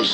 Hey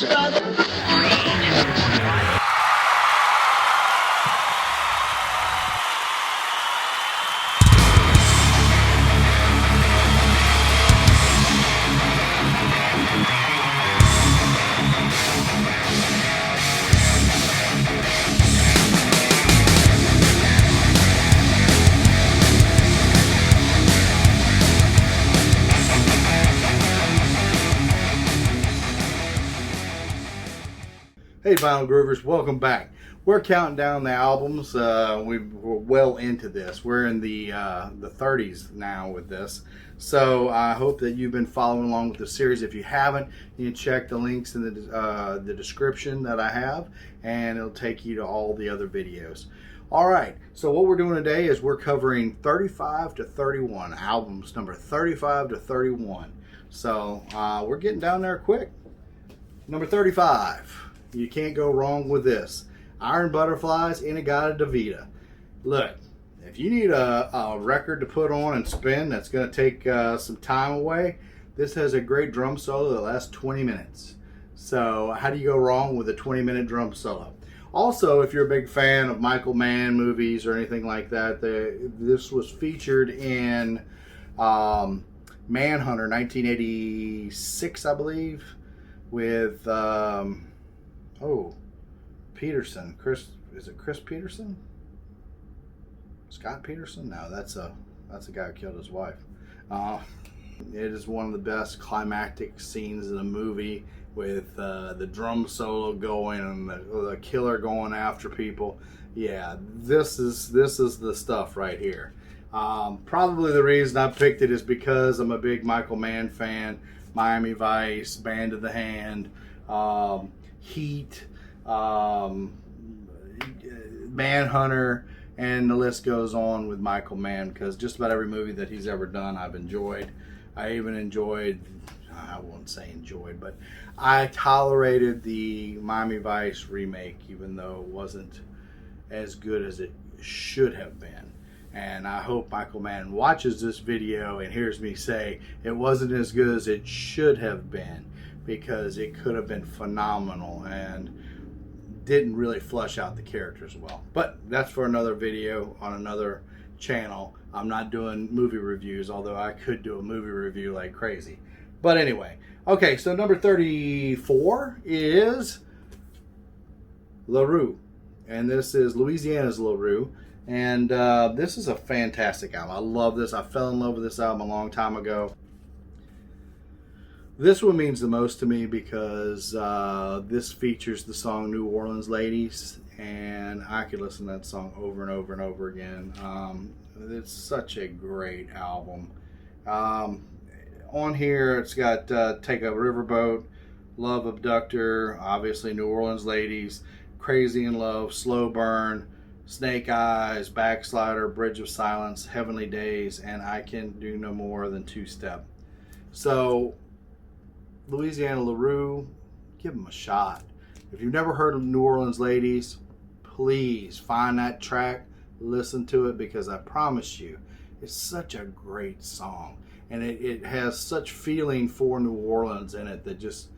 Vinyl Groovers, welcome back. We're counting down the albums. We're well into this. We're in the 30s now with this. So I hope that you've been following along with the series. If you haven't, you can check the links in the description that I have, and it'll take you to all the other videos. All right, so what we're doing today is we're covering 35 to 31 albums, number 35 to 31. So we're getting down there quick. Number 35. You can't go wrong with this. Iron Butterflies, In-A-Gadda-Da-Vida. Look, if you need a record to put on and spin that's going to take some time away, this has a great drum solo that lasts 20 minutes. So how do you go wrong with a 20-minute drum solo? Also, if you're a big fan of Michael Mann movies or anything like that, this was featured in Manhunter 1986, I believe, with... Peterson. Is it Chris Peterson? Scott Peterson? No, that's a guy who killed his wife. It is one of the best climactic scenes in the movie with the drum solo going and the killer going after people. Yeah, this is the stuff right here. Probably the reason I picked it is because I'm a big Michael Mann fan. Miami Vice, Band of the Hand, Heat, Manhunter, and the list goes on with Michael Mann, because just about every movie that he's ever done I've enjoyed. I even enjoyed, I won't say enjoyed, but I tolerated the Miami Vice remake, even though it wasn't as good as it should have been. And I hope Michael Mann watches this video and hears me say it wasn't as good as it should have been, because it could have been phenomenal and didn't really flush out the characters well. But that's for another video on another channel. I'm not doing movie reviews, although I could do a movie review like crazy. But anyway, okay, so number 34 is Larue. And this is Louisiana's Larue. And this is a fantastic album. I love this. I fell in love with this album a long time ago. This one means the most to me because this features the song New Orleans Ladies, and I could listen to that song over and over and over again. It's such a great album. On here it's got Take a Riverboat, Love Abductor, obviously New Orleans Ladies, Crazy in Love, Slow Burn, Snake Eyes, Backslider, Bridge of Silence, Heavenly Days, and I Can Do No More Than Two Step. So Louisiana Larue, give them a shot. If you've never heard of New Orleans Ladies, please find that track, listen to it, because I promise you, it's such a great song. And it has such feeling for New Orleans in it that just,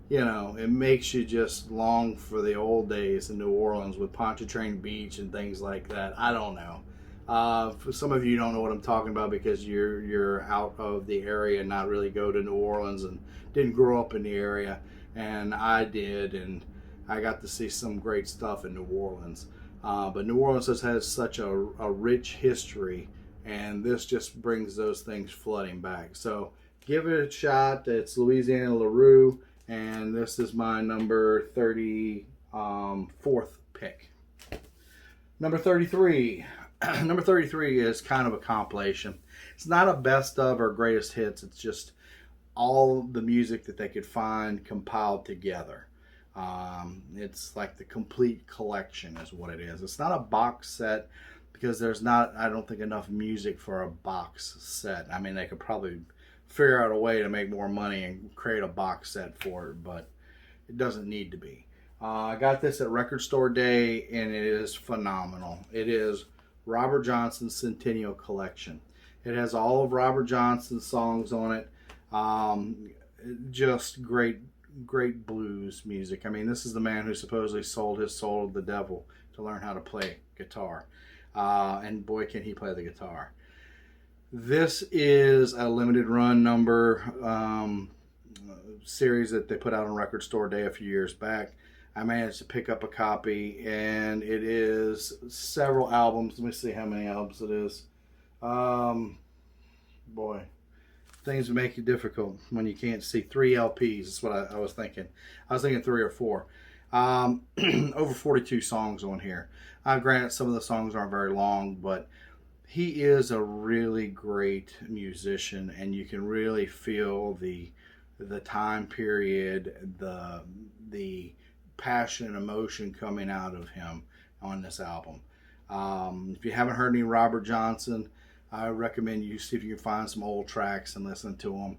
you know, it makes you just long for the old days in New Orleans with Pontchartrain Beach and things like that. I don't know. For some of you don't know what I'm talking about because you're out of the area and not really go to New Orleans and didn't grow up in the area, and I did, and I got to see some great stuff in New Orleans. But New Orleans has such a rich history, and this just brings those things flooding back. So give it a shot. It's Louisiana Larue, and this is my number 34th pick. Number 33. Number 33 is kind of a compilation. It's not a best of or greatest hits. It's just all the music that they could find compiled together. It's like the complete collection is what it is. It's not a box set because there's not, I don't think, enough music for a box set. I mean, they could probably figure out a way to make more money and create a box set for it, but it doesn't need to be. I got this at Record Store Day, and it is phenomenal. It is Robert Johnson's Centennial Collection. It has all of Robert Johnson's songs on it. Just great great blues music. I mean, this is the man who supposedly sold his soul to the devil to learn how to play guitar. And boy, can he play the guitar. This is a limited run number series that they put out on Record Store Day a few years back. I managed to pick up a copy, and it is several albums. Let me see how many albums it is. Boy, things make it difficult when you can't see. 3 LPs is what I was thinking. I was thinking 3 or 4. Over 42 songs on here. Granted, some of the songs aren't very long, but he is a really great musician, and you can really feel the time period, the passion and emotion coming out of him on this album. If you haven't heard any Robert Johnson, I recommend you see if you can find some old tracks and listen to them.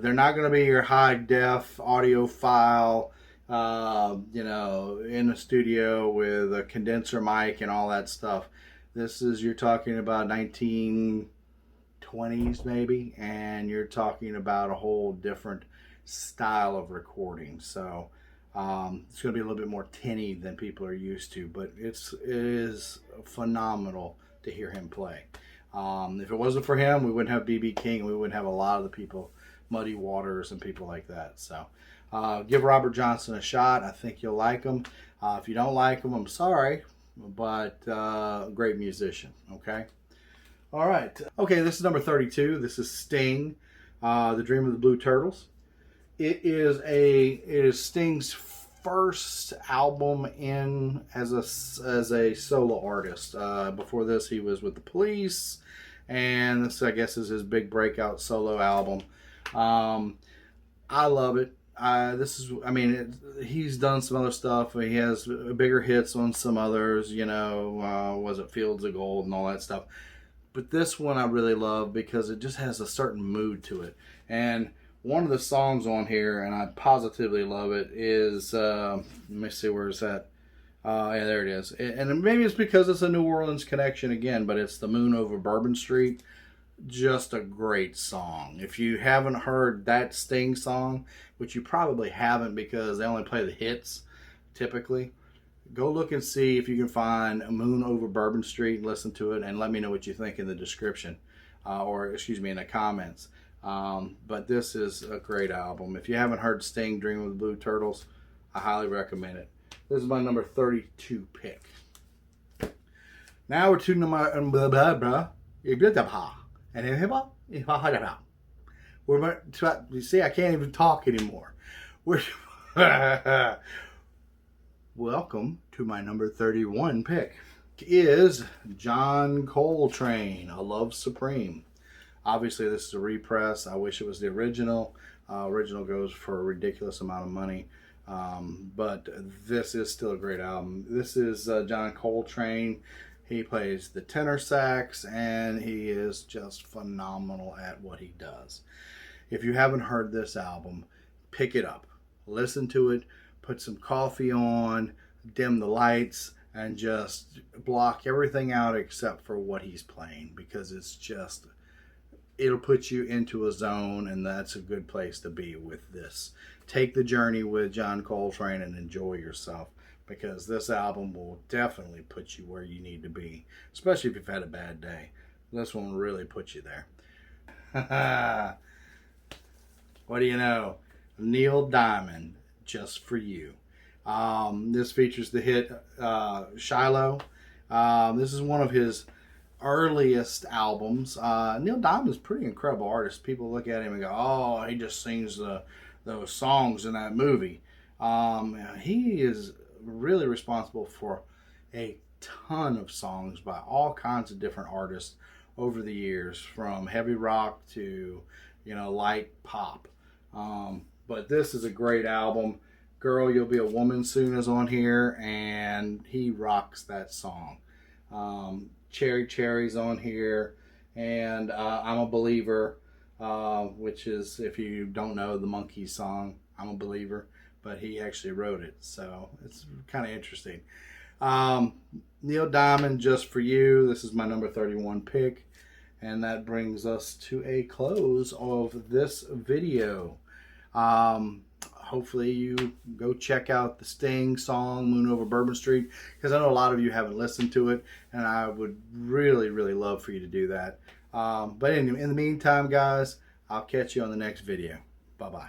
They're not going to be your high def audio file, in the studio with a condenser mic and all that stuff. This is, you're talking about 1920s maybe, and you're talking about a whole different style of recording. So it's going to be a little bit more tinny than people are used to, but it is phenomenal to hear him play. If it wasn't for him, we wouldn't have B.B. King. We wouldn't have a lot of the people, Muddy Waters and people like that. So give Robert Johnson a shot. I think you'll like him. If you don't like him, I'm sorry, but great musician. Okay. All right. Okay, this is number 32. This is Sting, The Dream of the Blue Turtles. It is Sting's first album in as a solo artist. Before this, he was with the Police, and this, I guess, is his big breakout solo album. I love it. He's done some other stuff. He has bigger hits on some others. Was it Fields of Gold and all that stuff. But this one I really love because it just has a certain mood to it. And one of the songs on here, and I positively love it, is, let me see, where is that? Yeah, there it is. And maybe it's because it's a New Orleans connection again, but it's The Moon Over Bourbon Street. Just a great song. If you haven't heard that Sting song, which you probably haven't because they only play the hits typically, go look and see if you can find A Moon Over Bourbon Street and listen to it, and let me know what you think in the description, in the comments. But this is a great album. If you haven't heard Sting, Dream of the Blue Turtles, I highly recommend it. This is my number 32 pick. Now we're to number you see, I can't even talk anymore. Welcome to my number 31 pick. Is John Coltrane, A Love Supreme. Obviously, this is a repress. I wish it was the original. Original goes for a ridiculous amount of money. But this is still a great album. This is John Coltrane. He plays the tenor sax, and he is just phenomenal at what he does. If you haven't heard this album, pick it up. Listen to it. Put some coffee on. Dim the lights. And just block everything out except for what he's playing. Because it'll put you into a zone, and that's a good place to be with this. Take the journey with John Coltrane and enjoy yourself, because this album will definitely put you where you need to be, especially if you've had a bad day. This one will really put you there. What do you know? Neil Diamond, Just For You. This features the hit Shiloh. This is one of his earliest albums. Neil Diamond's a pretty incredible artist. People look at him and go, oh, he just sings those songs in that movie. He is really responsible for a ton of songs by all kinds of different artists over the years, from heavy rock to light pop. But this is a great album. Girl, You'll Be a Woman Soon is on here, and he rocks that song. Cherry Cherry's on here, and I'm a Believer, which is, if you don't know, the Monkees song, I'm a Believer, but he actually wrote it, so it's kind of interesting. Neil Diamond, Just For You. This is my number 31 pick, and that brings us to a close of this video. hopefully you go check out the Sting song Moon Over Bourbon Street, because I know a lot of you haven't listened to it, and I would really, really love for you to do that. But anyway, in the meantime, guys, I'll catch you on the next video. Bye-bye.